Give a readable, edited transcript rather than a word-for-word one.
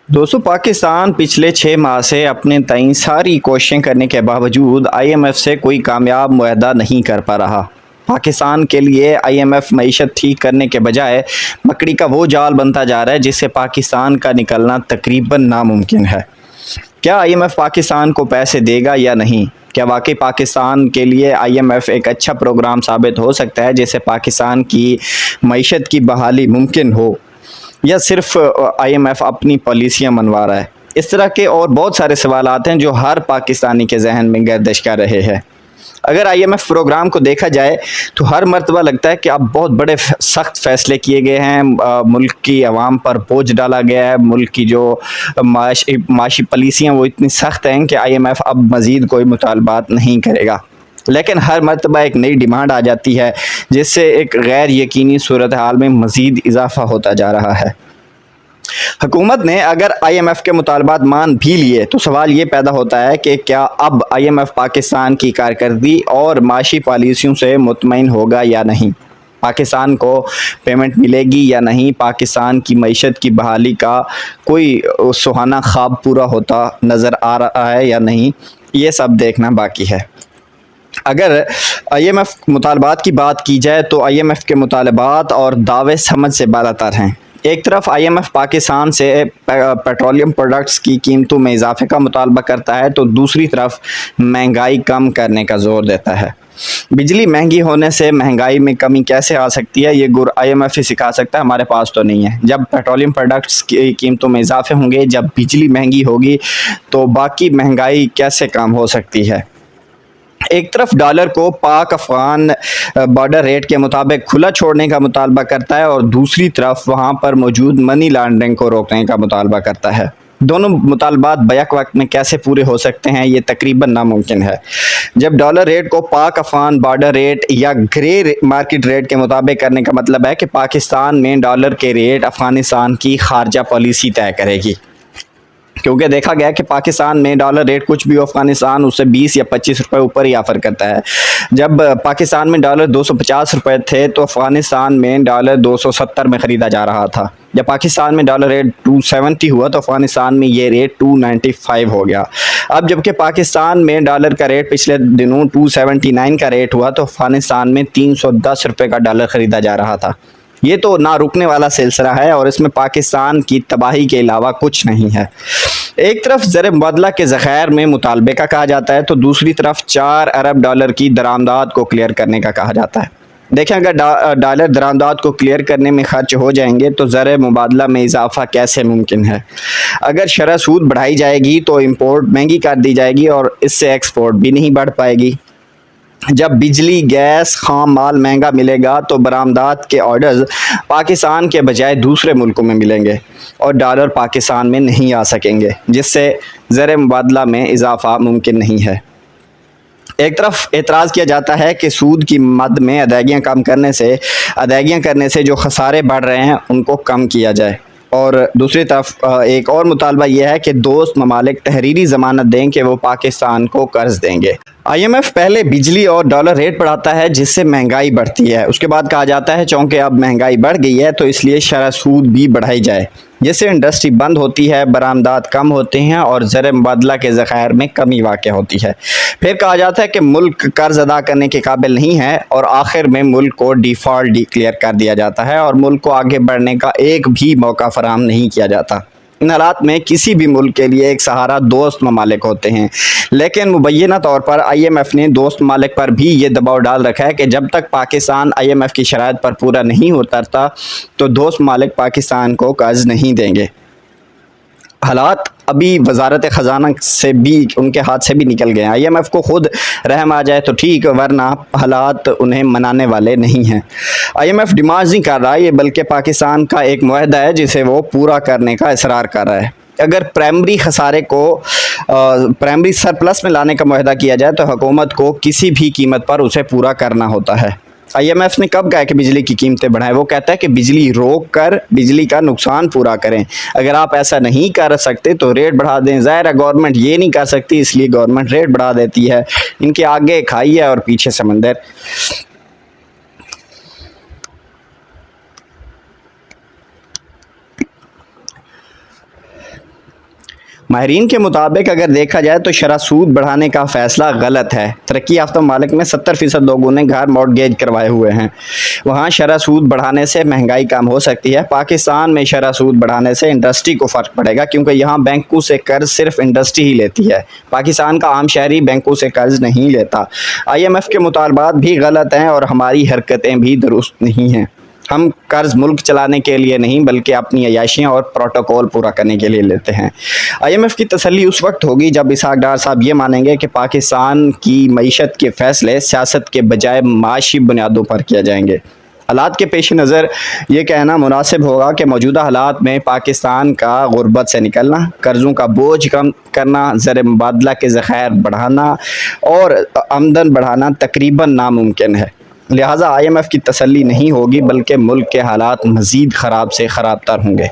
دوستو پاکستان پچھلے 6 ماہ سے اپنے تئیں ساری کوششیں کرنے کے باوجود آئی ایم ایف سے کوئی کامیاب معاہدہ نہیں کر پا رہا۔ پاکستان کے لیے آئی ایم ایف معیشت ٹھیک کرنے کے بجائے مکڑی کا وہ جال بنتا جا رہا ہے جس سے پاکستان کا نکلنا تقریباً ناممکن ہے۔ کیا آئی ایم ایف پاکستان کو پیسے دے گا یا نہیں؟ کیا واقعی پاکستان کے لیے آئی ایم ایف ایک اچھا پروگرام ثابت ہو سکتا ہے جس سے پاکستان کی معیشت کی بحالی ممکن ہو، یا صرف آئی ایم ایف اپنی پالیسیاں منوا رہا ہے؟ اس طرح کے اور بہت سارے سوالات ہیں جو ہر پاکستانی کے ذہن میں گردش کر رہے ہیں۔ اگر آئی ایم ایف پروگرام کو دیکھا جائے تو ہر مرتبہ لگتا ہے کہ اب بہت بڑے سخت فیصلے کیے گئے ہیں، ملک کی عوام پر بوجھ ڈالا گیا ہے، ملک کی جو معاشی پالیسیاں وہ اتنی سخت ہیں کہ آئی ایم ایف اب مزید کوئی مطالبات نہیں کرے گا۔ لیکن ہر مرتبہ ایک نئی ڈیمانڈ آ جاتی ہے جس سے ایک غیر یقینی صورتحال میں مزید اضافہ ہوتا جا رہا ہے۔ حکومت نے اگر آئی ایم ایف کے مطالبات مان بھی لیے تو سوال یہ پیدا ہوتا ہے کہ کیا اب آئی ایم ایف پاکستان کی کارکردگی اور معاشی پالیسیوں سے مطمئن ہوگا یا نہیں؟ پاکستان کو پیمنٹ ملے گی یا نہیں؟ پاکستان کی معیشت کی بحالی کا کوئی سہانا خواب پورا ہوتا نظر آ رہا ہے یا نہیں؟ یہ سب دیکھنا باقی ہے۔ اگر آئی ایم ایف مطالبات کی بات کی جائے تو آئی ایم ایف کے مطالبات اور دعوے سمجھ سے بالا تر ہیں۔ ایک طرف آئی ایم ایف پاکستان سے پیٹرولیم پروڈکٹس کی قیمتوں میں اضافے کا مطالبہ کرتا ہے تو دوسری طرف مہنگائی کم کرنے کا زور دیتا ہے۔ بجلی مہنگی ہونے سے مہنگائی میں کمی کیسے آ سکتی ہے، یہ گر آئی ایم ایف ہی سکھا سکتا ہے، ہمارے پاس تو نہیں ہے۔ جب پیٹرولیم پروڈکٹس کی قیمتوں میں اضافے ہوں گے، جب بجلی مہنگی ہوگی تو باقی مہنگائی کیسے کم ہو سکتی ہے؟ ایک طرف ڈالر کو پاک افغان بارڈر ریٹ کے مطابق کھلا چھوڑنے کا مطالبہ کرتا ہے اور دوسری طرف وہاں پر موجود منی لانڈرنگ کو روکنے کا مطالبہ کرتا ہے۔ دونوں مطالبات بیک وقت میں کیسے پورے ہو سکتے ہیں، یہ تقریباً ناممکن ہے۔ جب ڈالر ریٹ کو پاک افغان بارڈر ریٹ یا گرے مارکیٹ ریٹ کے مطابق کرنے کا مطلب ہے کہ پاکستان میں ڈالر کے ریٹ افغانستان کی خارجہ پالیسی طے کرے گی، کیونکہ دیکھا گیا کہ پاکستان میں ڈالر ریٹ کچھ بھی افغانستان اسے 20 یا 25 روپے اوپر ہی آفر کرتا ہے۔ جب پاکستان میں ڈالر 250 روپے تھے تو افغانستان میں ڈالر 270 میں خریدا جا رہا تھا۔ جب پاکستان میں ڈالر ریٹ 270 ہوا تو افغانستان میں یہ ریٹ 295 ہو گیا۔ اب جبکہ پاکستان میں ڈالر کا ریٹ پچھلے دنوں 279 کا ریٹ ہوا تو افغانستان میں 310 روپے کا ڈالر خریدا جا رہا تھا۔ یہ تو نہ رکنے والا سلسلہ ہے اور اس میں پاکستان کی تباہی کے علاوہ کچھ نہیں ہے۔ ایک طرف زر مبادلہ کے ذخائر میں مطالبے کا کہا جاتا ہے تو دوسری طرف 4 ارب ڈالر کی درآمدات کو کلیئر کرنے کا کہا جاتا ہے۔ دیکھیں اگر ڈالر درآمدات کو کلیئر کرنے میں خرچ ہو جائیں گے تو زر مبادلہ میں اضافہ کیسے ممکن ہے؟ اگر شرح سود بڑھائی جائے گی تو امپورٹ مہنگی کر دی جائے گی اور اس سے ایکسپورٹ بھی نہیں بڑھ پائے گی۔ جب بجلی، گیس، خام مال مہنگا ملے گا تو برآمدات کے آرڈرز پاکستان کے بجائے دوسرے ملکوں میں ملیں گے اور ڈالر پاکستان میں نہیں آ سکیں گے، جس سے زر مبادلہ میں اضافہ ممکن نہیں ہے۔ ایک طرف اعتراض کیا جاتا ہے کہ سود کی مد میں ادائیگیاں کرنے سے جو خسارے بڑھ رہے ہیں ان کو کم کیا جائے، اور دوسری طرف ایک اور مطالبہ یہ ہے کہ دوست ممالک تحریری ضمانت دیں کہ وہ پاکستان کو قرض دیں گے۔ آئی ایم ایف پہلے بجلی اور ڈالر ریٹ بڑھاتا ہے جس سے مہنگائی بڑھتی ہے، اس کے بعد کہا جاتا ہے چونکہ اب مہنگائی بڑھ گئی ہے تو اس لیے شرح سود بھی بڑھائی جائے، جس سے انڈسٹری بند ہوتی ہے، برآمدات کم ہوتے ہیں اور زر مبادلہ کے ذخائر میں کمی واقع ہوتی ہے۔ پھر کہا جاتا ہے کہ ملک قرض ادا کرنے کے قابل نہیں ہے اور آخر میں ملک کو ڈیفالٹ ڈکلیئر کر دیا جاتا ہے اور ملک کو آگے بڑھنے کا ایک بھی موقع فراہم نہیں کیا جاتا۔ ان حالات میں کسی بھی ملک کے لیے ایک سہارا دوست ممالک ہوتے ہیں، لیکن مبینہ طور پر آئی ایم ایف نے دوست ممالک پر بھی یہ دباؤ ڈال رکھا ہے کہ جب تک پاکستان آئی ایم ایف کی شرائط پر پورا نہیں اترتا تو دوست ممالک پاکستان کو قرض نہیں دیں گے۔ حالات ابھی وزارت خزانہ سے بھی ان کے ہاتھ سے بھی نکل گئے ہیں۔ آئی ایم ایف کو خود رحم آ جائے تو ٹھیک، ورنہ حالات انہیں منانے والے نہیں ہیں۔ آئی ایم ایف ڈیمانڈ نہیں کر رہا، یہ بلکہ پاکستان کا ایک معاہدہ ہے جسے وہ پورا کرنے کا اصرار کر رہا ہے۔ اگر پرائمری خسارے کو پرائمری سرپلس میں لانے کا معاہدہ کیا جائے تو حکومت کو کسی بھی قیمت پر اسے پورا کرنا ہوتا ہے۔ آئی ایم ایف نے کب کہا کہ بجلی کی قیمتیں بڑھائیں؟ وہ کہتا ہے کہ بجلی روک کر بجلی کا نقصان پورا کریں۔ اگر آپ ایسا نہیں کر سکتے تو ریٹ بڑھا دیں۔ ظاہر ہے گورنمنٹ یہ نہیں کر سکتی، اس لیے گورنمنٹ ریٹ بڑھا دیتی ہے۔ ان کے آگے کھائی ہے اور پیچھے سمندر۔ ماہرین کے مطابق اگر دیکھا جائے تو شرح سود بڑھانے کا فیصلہ غلط ہے۔ ترقی یافتہ ممالک میں 70% لوگوں نے گھر مارٹگیج کروائے ہوئے ہیں، وہاں شرح سود بڑھانے سے مہنگائی کم ہو سکتی ہے۔ پاکستان میں شرح سود بڑھانے سے انڈسٹری کو فرق پڑے گا، کیونکہ یہاں بینکوں سے قرض صرف انڈسٹری ہی لیتی ہے، پاکستان کا عام شہری بینکوں سے قرض نہیں لیتا۔ IMF کے مطالبات بھی غلط ہیں اور ہماری حرکتیں بھی درست نہیں ہیں۔ ہم قرض ملک چلانے کے لیے نہیں بلکہ اپنی عیاشیاں اور پروٹوکول پورا کرنے کے لیے لیتے ہیں۔ IMF کی تسلی اس وقت ہوگی جب اسحاق ڈار صاحب یہ مانیں گے کہ پاکستان کی معیشت کے فیصلے سیاست کے بجائے معاشی بنیادوں پر کیے جائیں گے۔ حالات کے پیش نظر یہ کہنا مناسب ہوگا کہ موجودہ حالات میں پاکستان کا غربت سے نکلنا، قرضوں کا بوجھ کم کرنا، زر مبادلہ کے ذخائر بڑھانا اور آمدن بڑھانا تقریباً ناممکن ہے۔ لہٰذا IMF کی تسلی نہیں ہوگی بلکہ ملک کے حالات مزید خراب سے خراب تر ہوں گے۔